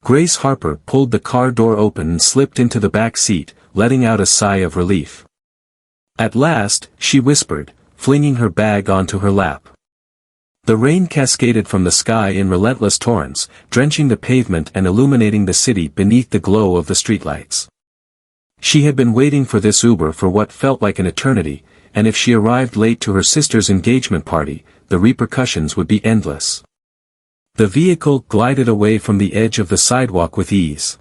Grace Harper pulled the car door open and slipped into the back seat, letting out a sigh of relief. At last, she whispered, flinging her bag onto her lap. The rain cascaded from the sky in relentless torrents, drenching the pavement and illuminating the city beneath the glow of the streetlights. She had been waiting for this Uber for what felt like an eternity, and if she arrived late to her sister's engagement party, the repercussions would be endless. The vehicle glided away from the edge of the sidewalk with ease.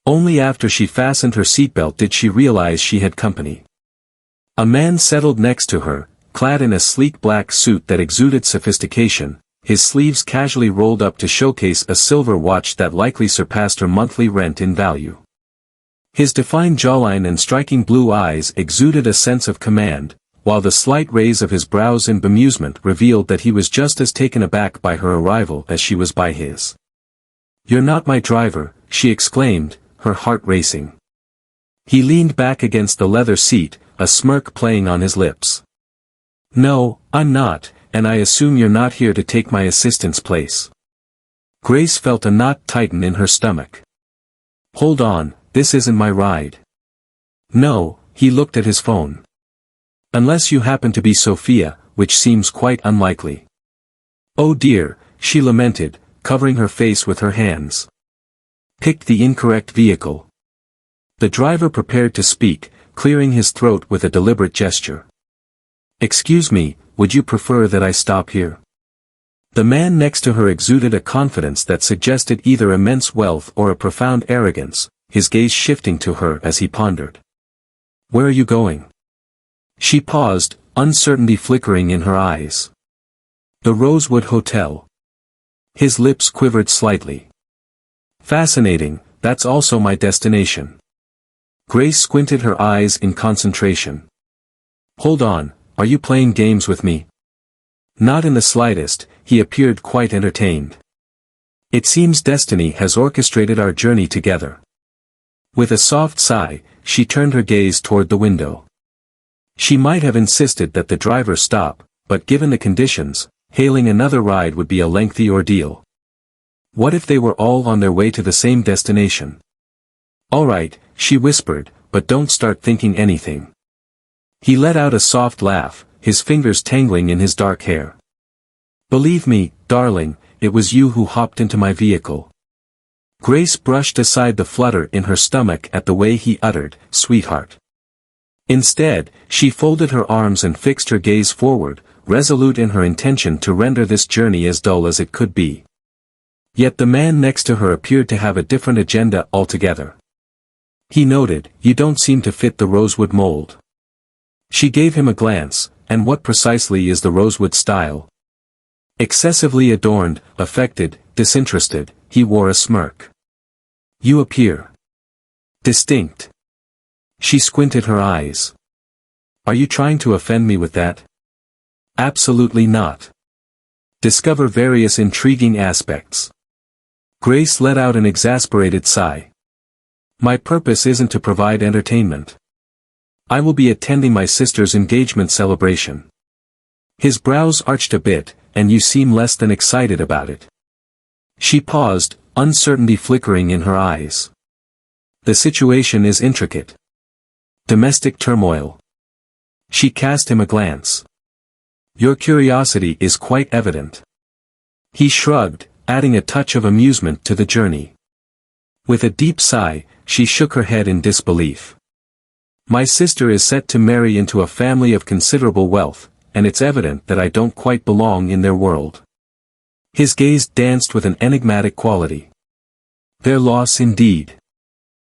Only after she fastened her seatbelt did she realize she had company. A man settled next to her, clad in a sleek black suit that exuded sophistication, his sleeves casually rolled up to showcase a silver watch that likely surpassed her monthly rent in value. His defined jawline and striking blue eyes exuded a sense of command, while the slight raise of his brows in bemusement revealed that he was just as taken aback by her arrival as she was by his. "You're not my driver," she exclaimed, her heart racing. He leaned back against the leather seat, a smirk playing on his lips. "No, I'm not, and I assume you're not here to take my assistant's place." Grace felt a knot tighten in her stomach. "Hold on, this isn't my ride." "No," he looked at his phone. "Unless you happen to be Sophia, which seems quite unlikely." "Oh dear," she lamented, covering her face with her hands. "Picked the incorrect vehicle." The driver prepared to speak, clearing his throat with a deliberate gesture. "Excuse me, would you prefer that I stop here?" The man next to her exuded a confidence that suggested either immense wealth or a profound arrogance, his gaze shifting to her as he pondered. "Where are you going?" She paused, uncertainty flickering in her eyes. "The Rosewood Hotel." His lips quivered slightly. "Fascinating, that's also my destination." Grace squinted her eyes in concentration. "Hold on, are you playing games with me?" Not in the slightest, he appeared quite entertained. "It seems destiny has orchestrated our journey together." With a soft sigh, she turned her gaze toward the window. She might have insisted that the driver stop, but given the conditions, hailing another ride would be a lengthy ordeal. What if they were all on their way to the same destination? "All right," she whispered, "but don't start thinking anything." He let out a soft laugh, his fingers tangling in his dark hair. "Believe me, darling, it was you who hopped into my vehicle." Grace brushed aside the flutter in her stomach at the way he uttered, "Sweetheart." Instead, she folded her arms and fixed her gaze forward, resolute in her intention to render this journey as dull as it could be. Yet the man next to her appeared to have a different agenda altogether. He noted, "You don't seem to fit the Rosewood mold." She gave him a glance, and what precisely is the Rosewood style? Excessively adorned, affected, disinterested, he wore a smirk. "You appear distinct." She squinted her eyes. "Are you trying to offend me with that?" "Absolutely not. Discover various intriguing aspects." Grace let out an exasperated sigh. "My purpose isn't to provide entertainment. I will be attending my sister's engagement celebration." His brows arched a bit, "And you seem less than excited about it." She paused, uncertainty flickering in her eyes. "The situation is intricate. Domestic turmoil." She cast him a glance. "Your curiosity is quite evident." He shrugged, adding a touch of amusement to the journey. With a deep sigh, she shook her head in disbelief. "My sister is set to marry into a family of considerable wealth, and it's evident that I don't quite belong in their world." His gaze danced with an enigmatic quality. "Their loss indeed."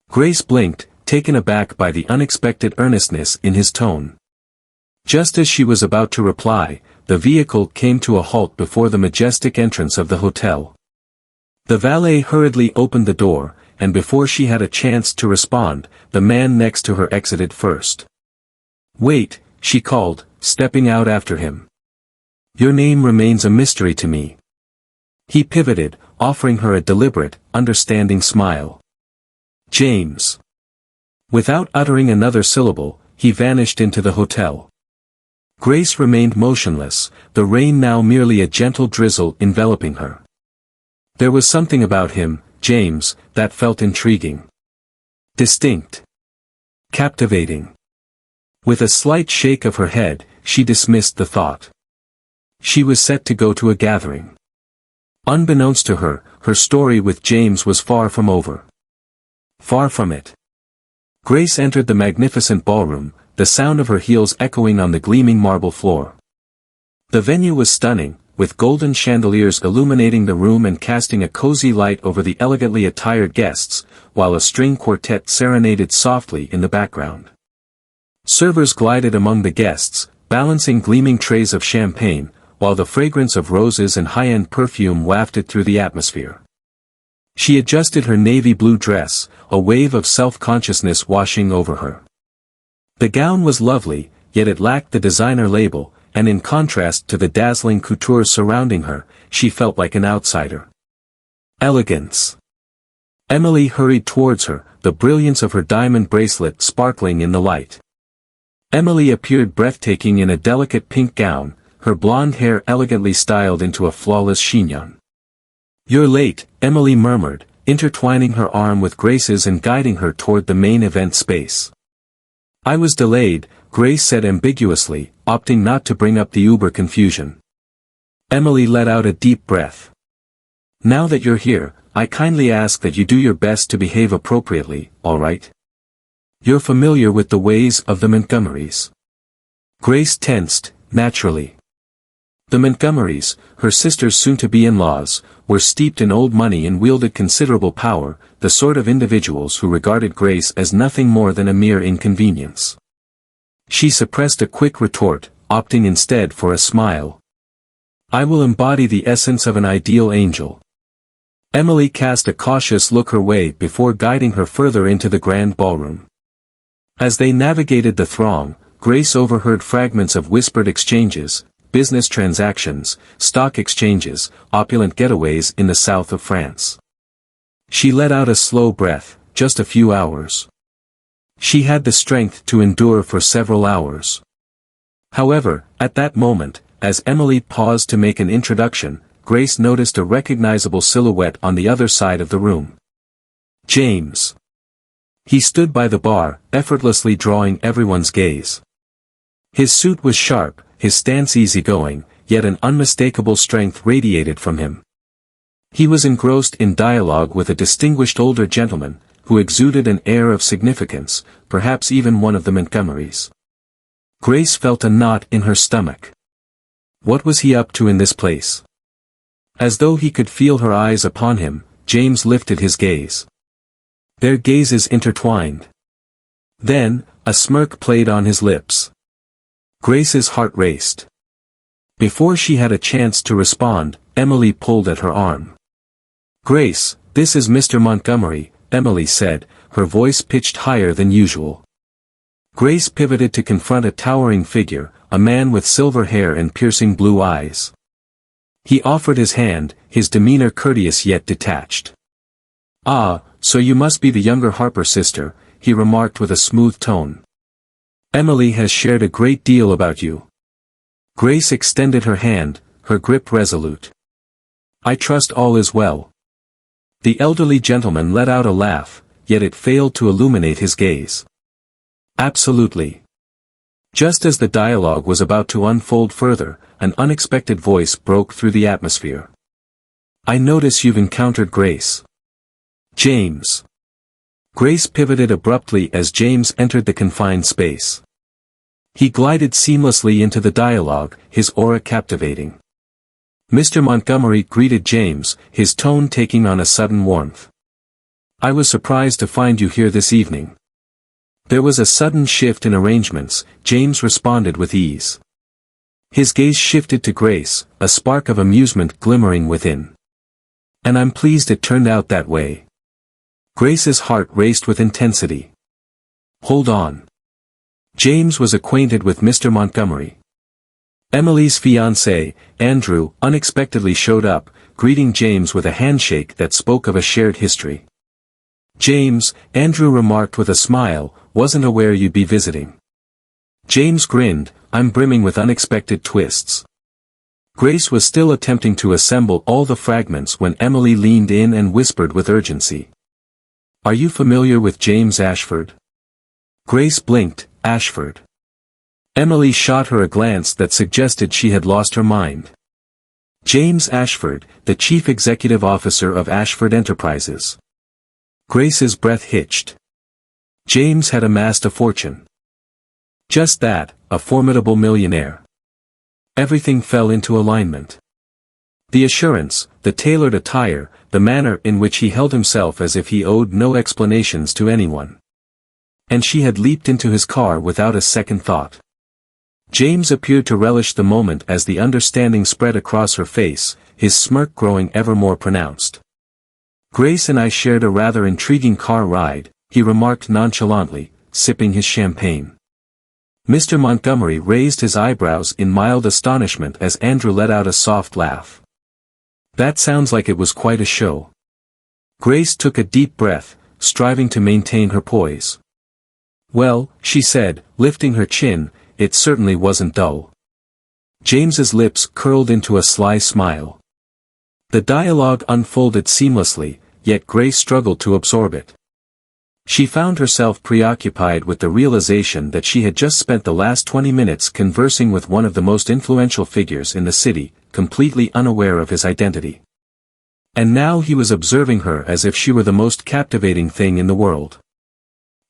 Grace blinked, taken aback by the unexpected earnestness in his tone. Just as she was about to reply, the vehicle came to a halt before the majestic entrance of the hotel. The valet hurriedly opened the door, and before she had a chance to respond, the man next to her exited first. "Wait," she called, stepping out after him. "Your name remains a mystery to me." He pivoted, offering her a deliberate, understanding smile. "James." Without uttering another syllable, he vanished into the hotel. Grace remained motionless, the rain now merely a gentle drizzle enveloping her. There was something about him, James, that felt intriguing. Distinct. Captivating. With a slight shake of her head, she dismissed the thought. She was set to go to a gathering. Unbeknownst to her, her story with James was far from over. Far from it. Grace entered the magnificent ballroom, the sound of her heels echoing on the gleaming marble floor. The venue was stunning, with golden chandeliers illuminating the room and casting a cozy light over the elegantly attired guests, while a string quartet serenaded softly in the background. Servers glided among the guests, balancing gleaming trays of champagne, while the fragrance of roses and high-end perfume wafted through the atmosphere. She adjusted her navy blue dress, a wave of self-consciousness washing over her. The gown was lovely, yet it lacked the designer label, and in contrast to the dazzling couture surrounding her, she felt like an outsider. Elegance. Emily hurried towards her, the brilliance of her diamond bracelet sparkling in the light. Emily appeared breathtaking in a delicate pink gown, her blonde hair elegantly styled into a flawless chignon. "You're late," Emily murmured, intertwining her arm with Grace's and guiding her toward the main event space. "I was delayed," Grace said ambiguously, opting not to bring up the Uber confusion. Emily let out a deep breath. "Now that you're here, I kindly ask that you do your best to behave appropriately, all right? You're familiar with the ways of the Montgomerys." Grace tensed, naturally. The Montgomerys, her sister's soon-to-be-in-laws, were steeped in old money and wielded considerable power, the sort of individuals who regarded Grace as nothing more than a mere inconvenience. She suppressed a quick retort, opting instead for a smile. "I will embody the essence of an ideal angel." Emily cast a cautious look her way before guiding her further into the grand ballroom. As they navigated the throng, Grace overheard fragments of whispered exchanges, business transactions, stock exchanges, opulent getaways in the south of France. She let out a slow breath, just a few hours. She had the strength to endure for several hours. However, at that moment, as Emily paused to make an introduction, Grace noticed a recognizable silhouette on the other side of the room. James. He stood by the bar, effortlessly drawing everyone's gaze. His suit was sharp, his stance easygoing, yet an unmistakable strength radiated from him. He was engrossed in dialogue with a distinguished older gentleman, who exuded an air of significance, perhaps even one of the Montgomerys. Grace felt a knot in her stomach. What was he up to in this place? As though he could feel her eyes upon him, James lifted his gaze. Their gazes intertwined. Then, a smirk played on his lips. Grace's heart raced. Before she had a chance to respond, Emily pulled at her arm. "Grace, this is Mr. Montgomery," Emily said, her voice pitched higher than usual. Grace pivoted to confront a towering figure, a man with silver hair and piercing blue eyes. He offered his hand, his demeanor courteous yet detached. "Ah, so you must be the younger Harper sister," he remarked with a smooth tone. "Emily has shared a great deal about you." Grace extended her hand, her grip resolute. "I trust all is well." The elderly gentleman let out a laugh, yet it failed to illuminate his gaze. "Absolutely." Just as the dialogue was about to unfold further, an unexpected voice broke through the atmosphere. "I notice you've encountered Grace." "James." Grace pivoted abruptly as James entered the confined space. He glided seamlessly into the dialogue, his aura captivating. Mr. Montgomery greeted James, his tone taking on a sudden warmth. "I was surprised to find you here this evening." There was a sudden shift in arrangements, James responded with ease. His gaze shifted to Grace, a spark of amusement glimmering within. "And I'm pleased it turned out that way." Grace's heart raced with intensity. "Hold on." James was acquainted with Mr. Montgomery. Emily's fiancé, Andrew, unexpectedly showed up, greeting James with a handshake that spoke of a shared history. "James," Andrew remarked with a smile, "wasn't aware you'd be visiting." James grinned, "I'm brimming with unexpected twists." Grace was still attempting to assemble all the fragments when Emily leaned in and whispered with urgency. "Are you familiar with James Ashford?" Grace blinked. "Ashford?" Emily shot her a glance that suggested she had lost her mind. "James Ashford, the chief executive officer of Ashford Enterprises." Grace's breath hitched. James had amassed a fortune. Just that, a formidable millionaire. Everything fell into alignment. The assurance, the tailored attire, the manner in which he held himself as if he owed no explanations to anyone. And she had leaped into his car without a second thought. James appeared to relish the moment as the understanding spread across her face, his smirk growing ever more pronounced. "Grace and I shared a rather intriguing car ride," he remarked nonchalantly, sipping his champagne. Mr. Montgomery raised his eyebrows in mild astonishment as Andrew let out a soft laugh. "That sounds like it was quite a show." Grace took a deep breath, striving to maintain her poise. "Well," she said, lifting her chin, "it certainly wasn't dull." James's lips curled into a sly smile. The dialogue unfolded seamlessly, yet Grace struggled to absorb it. She found herself preoccupied with the realization that she had just spent the last 20 minutes conversing with one of the most influential figures in the city, completely unaware of his identity. And now he was observing her as if she were the most captivating thing in the world.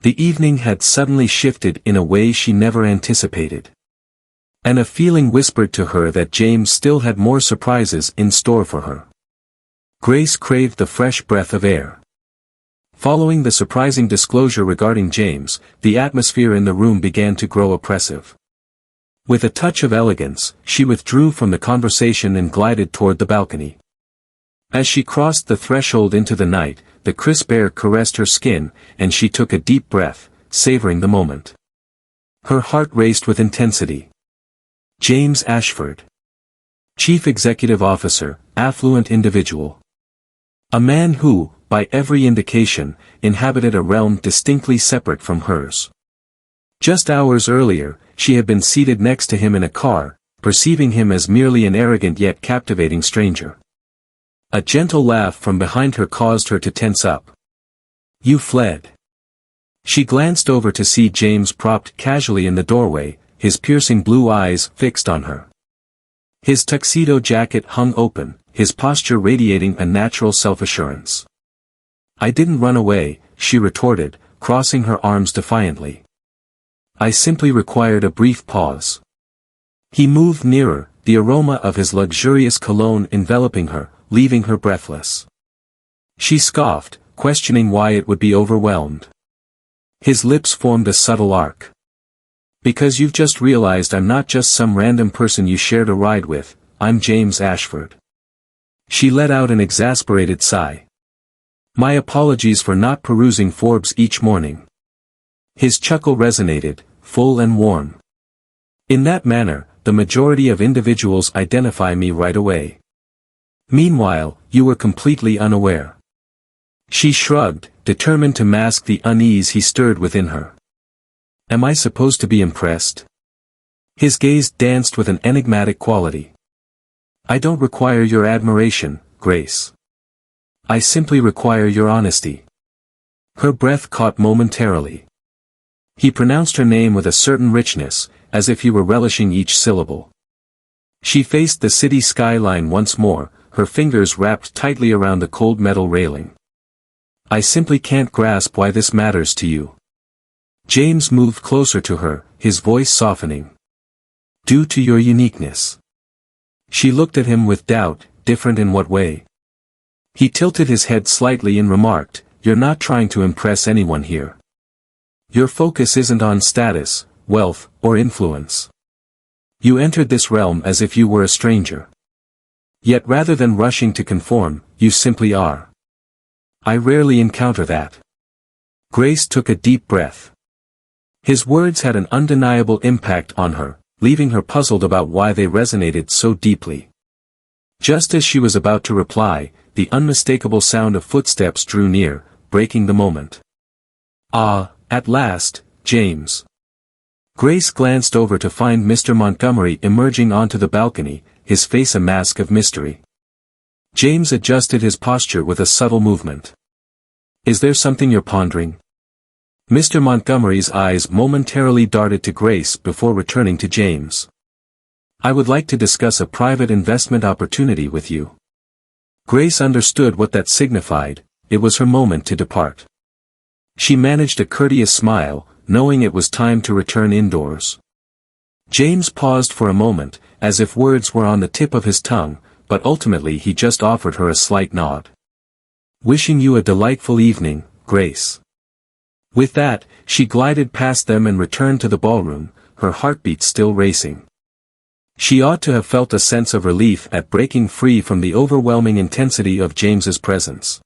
The evening had suddenly shifted in a way she never anticipated. And a feeling whispered to her that James still had more surprises in store for her. Grace craved the fresh breath of air. Following the surprising disclosure regarding James, the atmosphere in the room began to grow oppressive. With a touch of elegance, she withdrew from the conversation and glided toward the balcony. As she crossed the threshold into the night, the crisp air caressed her skin, and she took a deep breath, savoring the moment. Her heart raced with intensity. James Ashford. Chief Executive Officer, affluent individual. A man who, by every indication, inhabited a realm distinctly separate from hers. Just hours earlier, she had been seated next to him in a car, perceiving him as merely an arrogant yet captivating stranger. A gentle laugh from behind her caused her to tense up. "You fled." She glanced over to see James propped casually in the doorway, his piercing blue eyes fixed on her. His tuxedo jacket hung open, his posture radiating a natural self-assurance. "I didn't run away," she retorted, crossing her arms defiantly. "I simply required a brief pause." He moved nearer, the aroma of his luxurious cologne enveloping her, leaving her breathless. She scoffed, questioning why it would be overwhelmed. His lips formed a subtle arc. "Because you've just realized I'm not just some random person you shared a ride with, I'm James Ashford." She let out an exasperated sigh. "My apologies for not perusing Forbes each morning." His chuckle resonated, full and warm. "In that manner, the majority of individuals identify me right away. Meanwhile, you were completely unaware." She shrugged, determined to mask the unease he stirred within her. "Am I supposed to be impressed?" His gaze danced with an enigmatic quality. "I don't require your admiration, Grace. I simply require your honesty." Her breath caught momentarily. He pronounced her name with a certain richness, as if he were relishing each syllable. She faced the city skyline once more, her fingers wrapped tightly around the cold metal railing. "I simply can't grasp why this matters to you." James moved closer to her, his voice softening. "Due to your uniqueness." She looked at him with doubt, different in what way? He tilted his head slightly and remarked, "You're not trying to impress anyone here. Your focus isn't on status, wealth, or influence. You entered this realm as if you were a stranger. Yet rather than rushing to conform, you simply are. I rarely encounter that." Grace took a deep breath. His words had an undeniable impact on her, leaving her puzzled about why they resonated so deeply. Just as she was about to reply, the unmistakable sound of footsteps drew near, breaking the moment. "Ah, at last, James." Grace glanced over to find Mr. Montgomery emerging onto the balcony, his face a mask of mystery. James adjusted his posture with a subtle movement. "Is there something you're pondering?" Mr. Montgomery's eyes momentarily darted to Grace before returning to James. "I would like to discuss a private investment opportunity with you." Grace understood what that signified. It was her moment to depart. She managed a courteous smile, knowing it was time to return indoors. James paused for a moment, as if words were on the tip of his tongue, but ultimately he just offered her a slight nod. "Wishing you a delightful evening, Grace." With that, she glided past them and returned to the ballroom, her heartbeat still racing. She ought to have felt a sense of relief at breaking free from the overwhelming intensity of James's presence.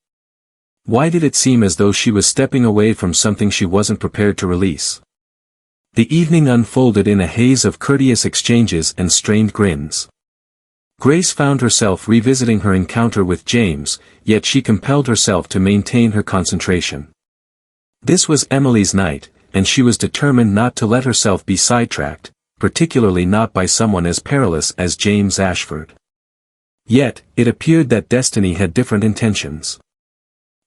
Why did it seem as though she was stepping away from something she wasn't prepared to release? The evening unfolded in a haze of courteous exchanges and strained grins. Grace found herself revisiting her encounter with James, yet she compelled herself to maintain her concentration. This was Emily's night, and she was determined not to let herself be sidetracked, particularly not by someone as perilous as James Ashford. Yet, it appeared that destiny had different intentions.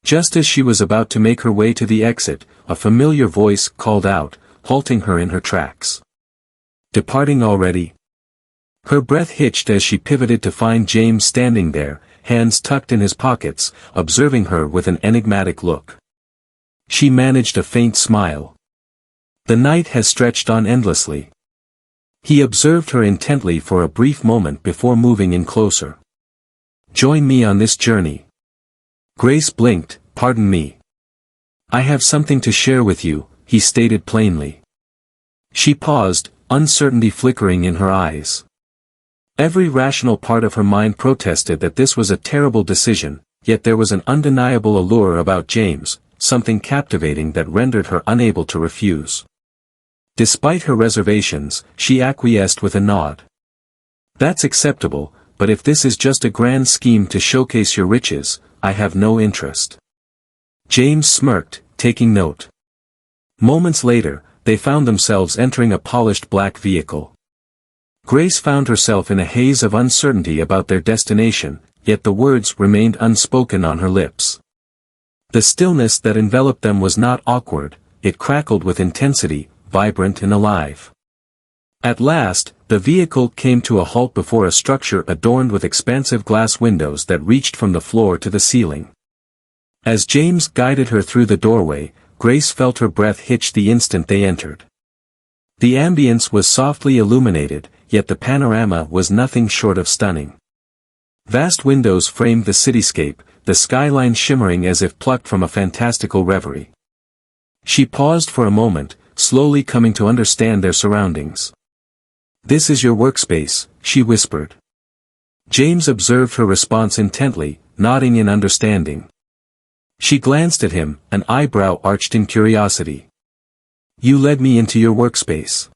Just as she was about to make her way to the exit, a familiar voice called out, halting her in her tracks. "Departing already?" Her breath hitched as she pivoted to find James standing there, hands tucked in his pockets, observing her with an enigmatic look. She managed a faint smile. The night has stretched on endlessly. He observed her intently for a brief moment before moving in closer. "Join me on this journey." Grace blinked. "Pardon me. I have something to share with you," he stated plainly. She paused, uncertainty flickering in her eyes. Every rational part of her mind protested that this was a terrible decision, yet there was an undeniable allure about James, something captivating that rendered her unable to refuse. Despite her reservations, she acquiesced with a nod. "That's acceptable, but if this is just a grand scheme to showcase your riches, I have no interest." James smirked, taking note. Moments later, they found themselves entering a polished black vehicle. Grace found herself in a haze of uncertainty about their destination, yet the words remained unspoken on her lips. The stillness that enveloped them was not awkward, it crackled with intensity, vibrant and alive. At last, the vehicle came to a halt before a structure adorned with expansive glass windows that reached from the floor to the ceiling. As James guided her through the doorway, Grace felt her breath hitch the instant they entered. The ambience was softly illuminated, yet the panorama was nothing short of stunning. Vast windows framed the cityscape, the skyline shimmering as if plucked from a fantastical reverie. She paused for a moment, slowly coming to understand their surroundings. "This is your workspace," she whispered. James observed her response intently, nodding in understanding. She glanced at him, an eyebrow arched in curiosity. "You led me into your workspace."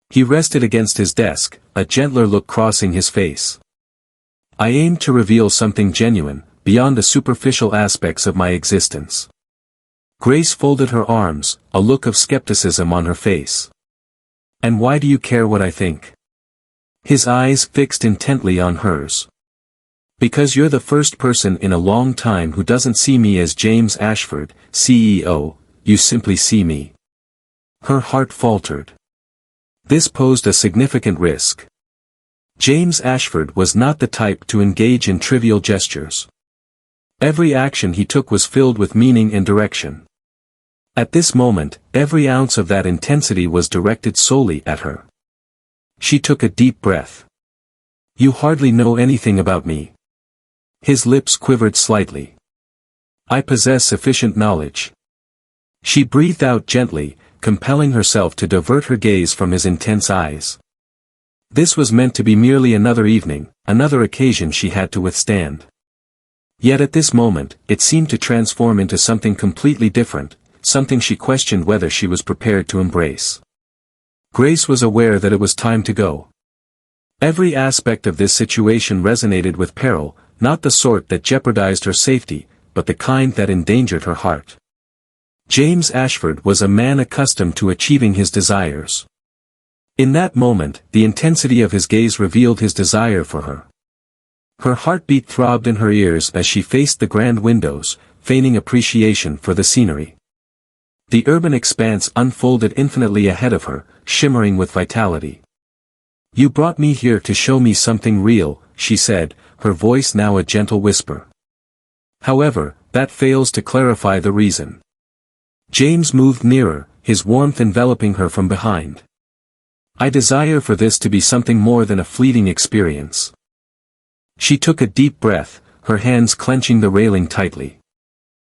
He rested against his desk, a gentler look crossing his face. "I aimed to reveal something genuine, beyond the superficial aspects of my existence." Grace folded her arms, a look of skepticism on her face. "And why do you care what I think?" His eyes fixed intently on hers. "Because you're the first person in a long time who doesn't see me as James Ashford, CEO, you simply see me." Her heart faltered. This posed a significant risk. James Ashford was not the type to engage in trivial gestures. Every action he took was filled with meaning and direction. At this moment, every ounce of that intensity was directed solely at her. She took a deep breath. "You hardly know anything about me." His lips quivered slightly. "I possess sufficient knowledge." She breathed out gently, compelling herself to divert her gaze from his intense eyes. This was meant to be merely another evening, another occasion she had to withstand. Yet at this moment, it seemed to transform into something completely different, something she questioned whether she was prepared to embrace. Grace was aware that it was time to go. Every aspect of this situation resonated with peril, not the sort that jeopardized her safety, but the kind that endangered her heart. James Ashford was a man accustomed to achieving his desires. In that moment, the intensity of his gaze revealed his desire for her. Her heartbeat throbbed in her ears as she faced the grand windows, feigning appreciation for the scenery. The urban expanse unfolded infinitely ahead of her, shimmering with vitality. "You brought me here to show me something real," she said, her voice now a gentle whisper. However, that fails to clarify the reason. James moved nearer, his warmth enveloping her from behind. "I desire for this to be something more than a fleeting experience." She took a deep breath, her hands clenching the railing tightly.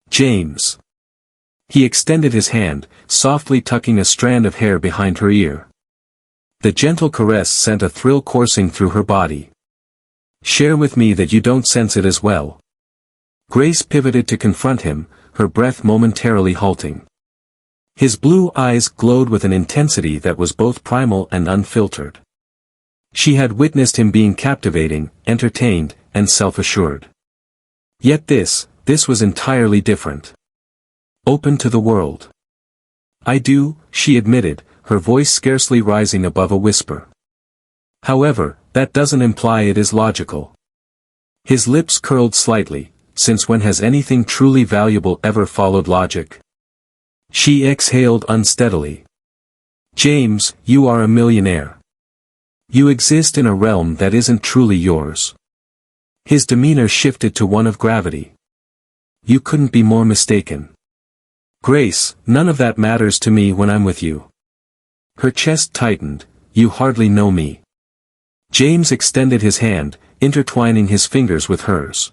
"James." He extended his hand, softly tucking a strand of hair behind her ear. The gentle caress sent a thrill coursing through her body. "Share with me that you don't sense it as well." Grace pivoted to confront him, her breath momentarily halting. His blue eyes glowed with an intensity that was both primal and unfiltered. She had witnessed him being captivating, entertained, and self-assured. Yet this was entirely different. Open to the world. "I do," she admitted, her voice scarcely rising above a whisper. "However, that doesn't imply it is logical." His lips curled slightly. "Since when has anything truly valuable ever followed logic?" She exhaled unsteadily. "James, you are a millionaire. You exist in a realm that isn't truly yours." His demeanor shifted to one of gravity. "You couldn't be more mistaken." "Grace, none of that matters to me when I'm with you." Her chest tightened. "You hardly know me." James extended his hand, intertwining his fingers with hers.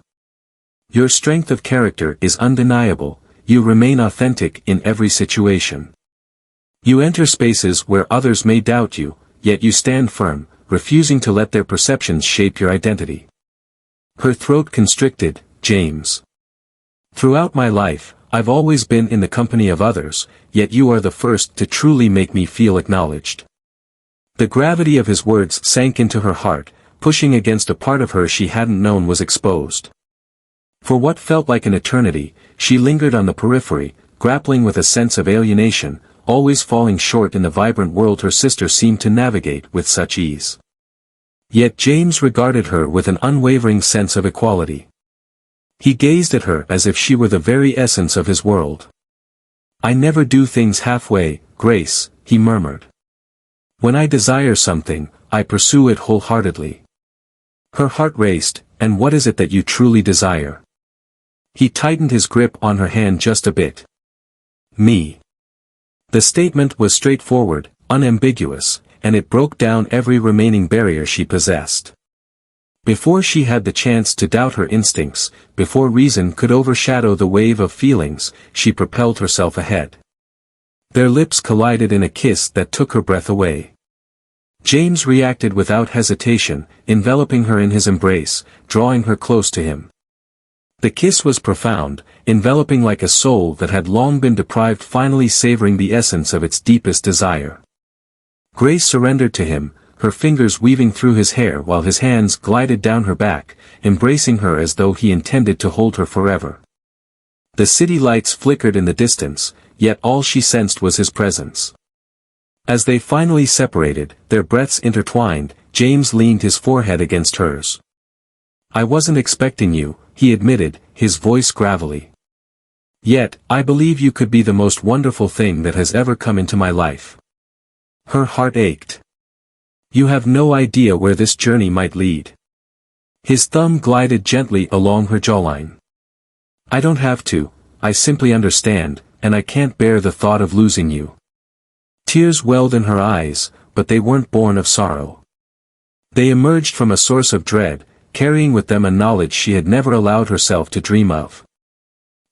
"Your strength of character is undeniable, you remain authentic in every situation. You enter spaces where others may doubt you, yet you stand firm, refusing to let their perceptions shape your identity." Her throat constricted. "James. Throughout my life, I've always been in the company of others, yet you are the first to truly make me feel acknowledged." The gravity of his words sank into her heart, pushing against a part of her she hadn't known was exposed. For what felt like an eternity, she lingered on the periphery, grappling with a sense of alienation, always falling short in the vibrant world her sister seemed to navigate with such ease. Yet James regarded her with an unwavering sense of equality. He gazed at her as if she were the very essence of his world. "I never do things halfway, Grace," he murmured. "When I desire something, I pursue it wholeheartedly." Her heart raced. "And what is it that you truly desire?" He tightened his grip on her hand just a bit. "Me." The statement was straightforward, unambiguous, and it broke down every remaining barrier she possessed. Before she had the chance to doubt her instincts, before reason could overshadow the wave of feelings, she propelled herself ahead. Their lips collided in a kiss that took her breath away. James reacted without hesitation, enveloping her in his embrace, drawing her close to him. The kiss was profound, enveloping like a soul that had long been deprived, finally savoring the essence of its deepest desire. Grace surrendered to him, her fingers weaving through his hair while his hands glided down her back, embracing her as though he intended to hold her forever. The city lights flickered in the distance, yet all she sensed was his presence. As they finally separated, their breaths intertwined, James leaned his forehead against hers. "I wasn't expecting you," he admitted, his voice gravelly. "Yet, I believe you could be the most wonderful thing that has ever come into my life." Her heart ached. "You have no idea where this journey might lead." His thumb glided gently along her jawline. "I don't have to, I simply understand, and I can't bear the thought of losing you." Tears welled in her eyes, but they weren't born of sorrow. They emerged from a source of dread, carrying with them a knowledge she had never allowed herself to dream of.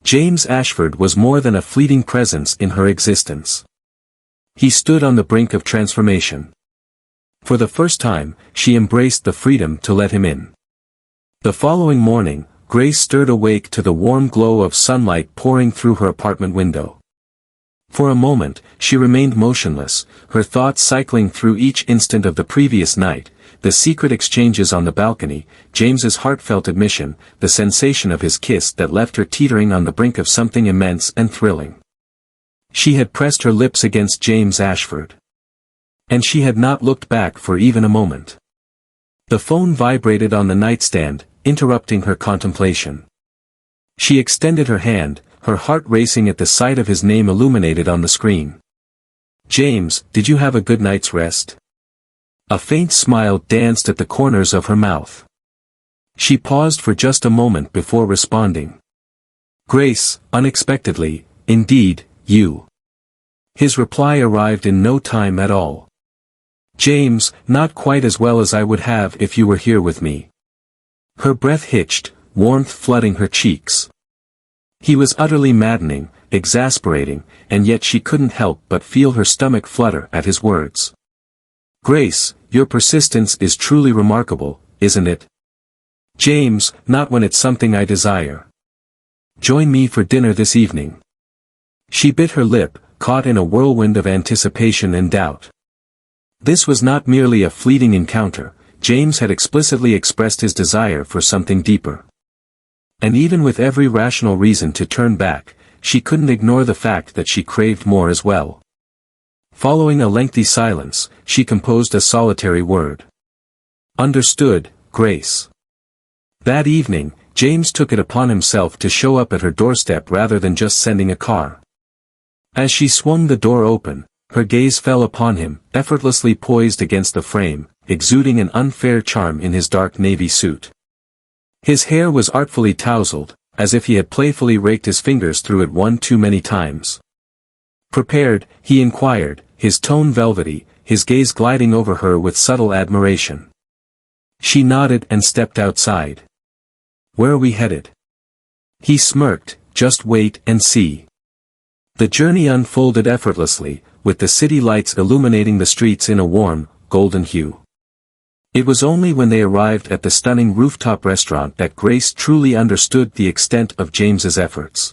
James Ashford was more than a fleeting presence in her existence. He stood on the brink of transformation. For the first time, she embraced the freedom to let him in. The following morning, Grace stirred awake to the warm glow of sunlight pouring through her apartment window. For a moment, she remained motionless, her thoughts cycling through each instant of the previous night, the secret exchanges on the balcony, James's heartfelt admission, the sensation of his kiss that left her teetering on the brink of something immense and thrilling. She had pressed her lips against James Ashford. And she had not looked back for even a moment. The phone vibrated on the nightstand, interrupting her contemplation. She extended her hand, her heart racing at the sight of his name illuminated on the screen. "James, did you have a good night's rest?" A faint smile danced at the corners of her mouth. She paused for just a moment before responding. "Grace, unexpectedly, indeed, you." His reply arrived in no time at all. "James, not quite as well as I would have if you were here with me." Her breath hitched, warmth flooding her cheeks. He was utterly maddening, exasperating, and yet she couldn't help but feel her stomach flutter at his words. "Grace, your persistence is truly remarkable, isn't it?" "James, not when it's something I desire. Join me for dinner this evening." She bit her lip, caught in a whirlwind of anticipation and doubt. This was not merely a fleeting encounter, James had explicitly expressed his desire for something deeper. And even with every rational reason to turn back, she couldn't ignore the fact that she craved more as well. Following a lengthy silence, she composed a solitary word. "Understood, Grace." That evening, James took it upon himself to show up at her doorstep rather than just sending a car. As she swung the door open, her gaze fell upon him, effortlessly poised against the frame, exuding an unfair charm in his dark navy suit. His hair was artfully tousled, as if he had playfully raked his fingers through it one too many times. "Prepared?" he inquired, his tone velvety, his gaze gliding over her with subtle admiration. She nodded and stepped outside. "Where are we headed?" He smirked, "Just wait and see." The journey unfolded effortlessly, with the city lights illuminating the streets in a warm, golden hue. It was only when they arrived at the stunning rooftop restaurant that Grace truly understood the extent of James's efforts.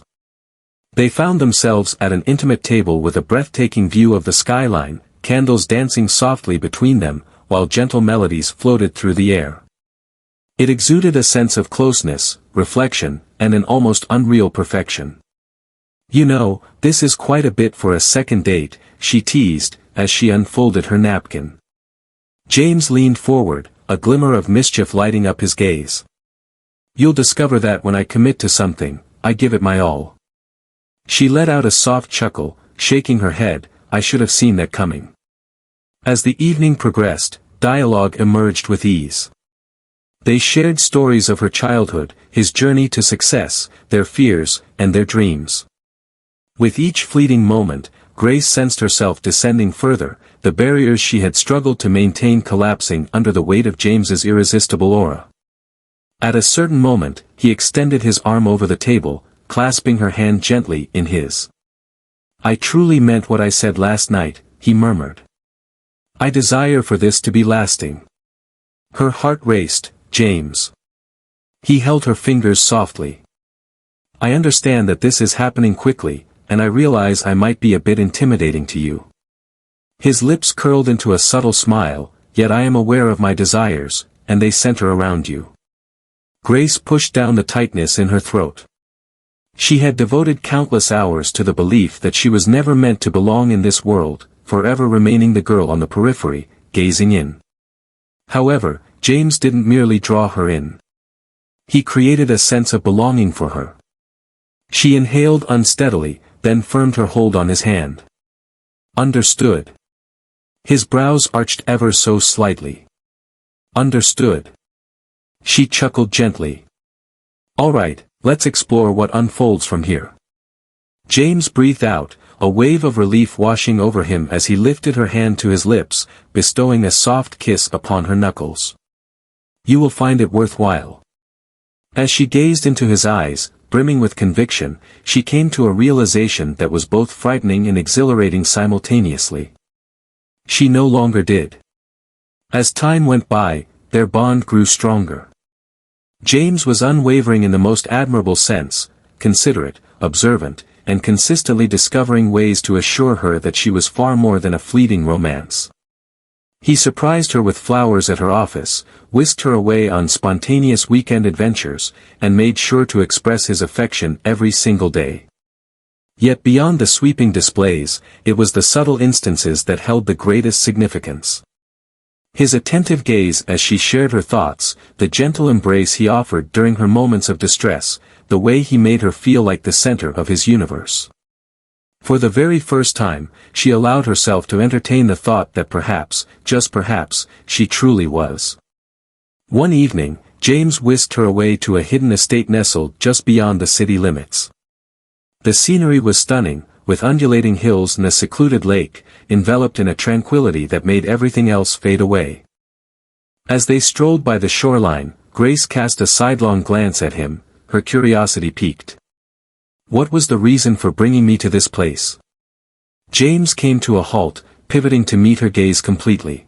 They found themselves at an intimate table with a breathtaking view of the skyline, candles dancing softly between them, while gentle melodies floated through the air. It exuded a sense of closeness, reflection, and an almost unreal perfection. "You know, this is quite a bit for a second date," she teased, as she unfolded her napkin. James leaned forward, a glimmer of mischief lighting up his gaze. "You'll discover that when I commit to something, I give it my all." She let out a soft chuckle, shaking her head, "I should have seen that coming." As the evening progressed, dialogue emerged with ease. They shared stories of her childhood, his journey to success, their fears, and their dreams. With each fleeting moment, Grace sensed herself descending further, the barriers she had struggled to maintain collapsing under the weight of James's irresistible aura. At a certain moment, he extended his arm over the table, clasping her hand gently in his. "I truly meant what I said last night," he murmured. "I desire for this to be lasting." Her heart raced. "James." He held her fingers softly. "I understand that this is happening quickly, and I realize I might be a bit intimidating to you." His lips curled into a subtle smile, "Yet I am aware of my desires, and they center around you." Grace pushed down the tightness in her throat. She had devoted countless hours to the belief that she was never meant to belong in this world, forever remaining the girl on the periphery, gazing in. However, James didn't merely draw her in. He created a sense of belonging for her. She inhaled unsteadily, then firmed her hold on his hand. "Understood." His brows arched ever so slightly. "Understood." She chuckled gently. "All right, let's explore what unfolds from here." James breathed out, a wave of relief washing over him as he lifted her hand to his lips, bestowing a soft kiss upon her knuckles. "You will find it worthwhile." As she gazed into his eyes, brimming with conviction, she came to a realization that was both frightening and exhilarating simultaneously. She no longer did. As time went by, their bond grew stronger. James was unwavering in the most admirable sense, considerate, observant, and consistently discovering ways to assure her that she was far more than a fleeting romance. He surprised her with flowers at her office, whisked her away on spontaneous weekend adventures, and made sure to express his affection every single day. Yet beyond the sweeping displays, it was the subtle instances that held the greatest significance. His attentive gaze as she shared her thoughts, the gentle embrace he offered during her moments of distress, the way he made her feel like the center of his universe. For the very first time, she allowed herself to entertain the thought that perhaps, just perhaps, she truly was. One evening, James whisked her away to a hidden estate nestled just beyond the city limits. The scenery was stunning, with undulating hills and a secluded lake, enveloped in a tranquility that made everything else fade away. As they strolled by the shoreline, Grace cast a sidelong glance at him, her curiosity piqued. What was the reason for bringing me to this place? James came to a halt, pivoting to meet her gaze completely.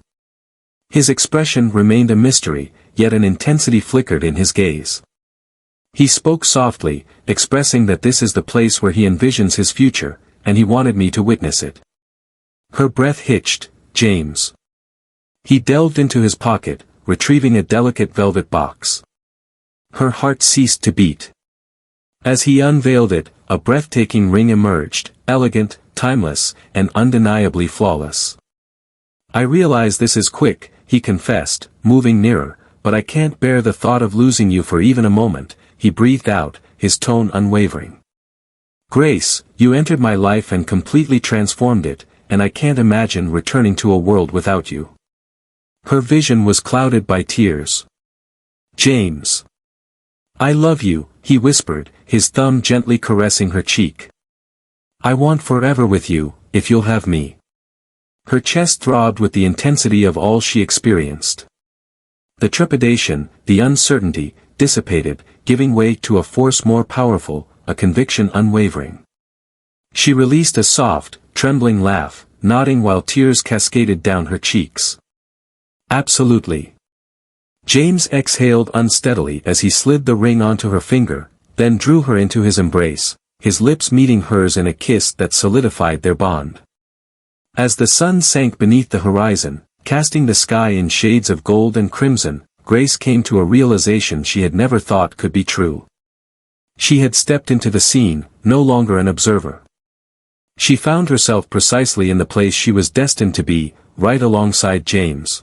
His expression remained a mystery, yet an intensity flickered in his gaze. He spoke softly, expressing that this is the place where he envisions his future, and he wanted me to witness it. Her breath hitched. James. He delved into his pocket, retrieving a delicate velvet box. Her heart ceased to beat. As he unveiled it, a breathtaking ring emerged, elegant, timeless, and undeniably flawless. I realize this is quick, he confessed, moving nearer, but I can't bear the thought of losing you for even a moment, he breathed out, his tone unwavering. Grace, you entered my life and completely transformed it, and I can't imagine returning to a world without you. Her vision was clouded by tears. James. I love you, he whispered, his thumb gently caressing her cheek. I want forever with you, if you'll have me. Her chest throbbed with the intensity of all she experienced. The trepidation, the uncertainty, dissipated, giving way to a force more powerful, a conviction unwavering. She released a soft, trembling laugh, nodding while tears cascaded down her cheeks. Absolutely. James exhaled unsteadily as he slid the ring onto her finger, then drew her into his embrace, his lips meeting hers in a kiss that solidified their bond. As the sun sank beneath the horizon, casting the sky in shades of gold and crimson, Grace came to a realization she had never thought could be true. She had stepped into the scene, no longer an observer. She found herself precisely in the place she was destined to be, right alongside James.